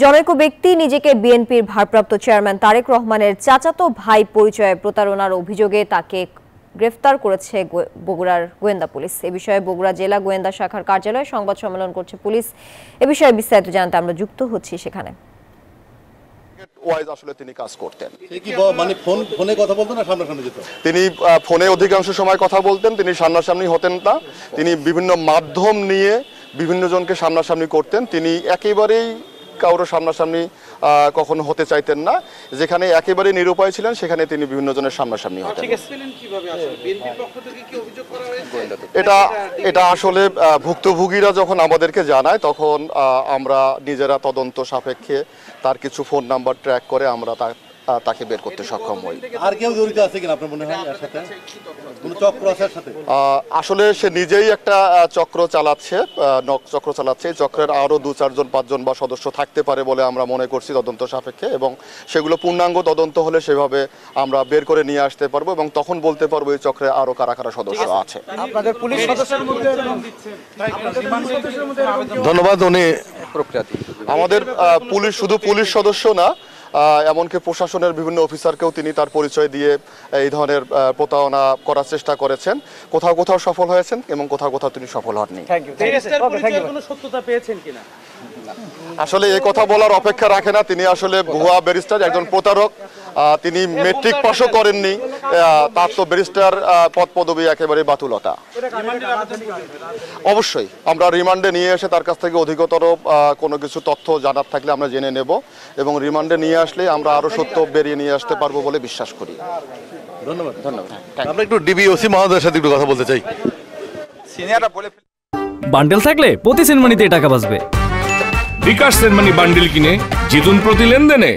জনৈক ব্যক্তি নিজেকে বিএনপির ভারপ্রাপ্ত চেয়ারম্যান তারেক রহমানের চাচাতো ভাই পরিচয়ে প্রতারণার অভিযোগে তাকে গ্রেফতার করেছে বগুড়ার গোয়েন্দা পুলিশ। এ বিষয়ে বগুড়া জেলা গোয়েন্দা শাখার কার্যালয়ে সংবাদ সম্মেলন করছে পুলিশ। এ বিষয়ে বিস্তারিত জানতে আমরা যুক্ত হচ্ছি সেখানে। আসলে তিনি কাজ করতেন, ফোনে কথা বলতেন না সামনাসামনি যেত? তিনি ফোনে অধিকাংশ সময় কথা বলতেন, তিনি সামনাসামনি হতেন না। তিনি বিভিন্ন মাধ্যম নিয়ে বিভিন্ন জনকে সামনাসামনি করতেন। তিনি একেবারেই কারো সামনাসামনি কখনো হতে চাইতেন না। যেখানে একেবারে নিরুপায় ছিলেন সেখানে তিনি বিভিন্ন জনের সামনাসামনি হতেন। এটা আসলে ভুক্তভোগীরা যখন আমাদেরকে জানায় তখন আমরা নিজেরা তদন্ত সাপেক্ষে তার কিছু ফোন নাম্বার ট্র্যাক করে আমরা তাকে বের করতে সক্ষম হই। আর কেউ জড়িত আছে কিনা আপনার মনে হয় এর সাথে? কোনো চক্র আছে এর সাথে? আসলে সে নিজেই একটা চক্র চালাচ্ছে। এই চক্রের আরো 2-4 জন বা সদস্য থাকতে পারে বলে আমরা মনে করছি তদন্ত সাপেক্ষে, এবং সেগুলো পূর্ণাঙ্গ তদন্ত হলে সেভাবে আমরা বের করে নিয়ে আসতে পারবো এবং তখন বলতে পারবো এই চক্রে আরো কারা কারা সদস্য আছে। আপনাদের পুলিশ সদস্যের মধ্যে ধন্যবাদ। উনি আমাদের শুধু পুলিশ সদস্য না, এমনকি প্রশাসনের বিভিন্ন অফিসারকেও তিনি তার পরিচয় দিয়ে এই ধরনের প্রতারণা করার চেষ্টা করেছেন। কোথাও কোথাও সফল হয়েছেন এবং কোথাও কোথাও তিনি সফল হননি। আসলে এই কথা বলার অপেক্ষা রাখে না। তিনি আসলে ভুয়া ব্যারিস্টার, একজন প্রতারক। তিনি মেট্রিক পাশও করেননি। তার তো ব্যারিস্টার পদ পদবি একেবারে বাতুলতা। অবশ্যই আমরা রিমান্ডে নিয়ে এসে তার কাছ থেকে অধিকতর কোনো কিছু তথ্য জানার থাকলে আমরা জেনে নেব এবং রিমান্ডে নিয়ে আসলে আমরা আরো সত্য বেরিয়ে নিয়ে আসতে পারবো বলে বিশ্বাস করি। ধন্যবাদ। আমরা একটু ডিবিওসি মহোদয়ের সাথে একটু কথা বলতে চাই। বান্ডেল থাকলে প্রতি সেনমানিতে টাকা বাঁচবে। বিকাশ সেনমানি বান্ডেল কিনে জিতুন প্রতি লেনদেনে।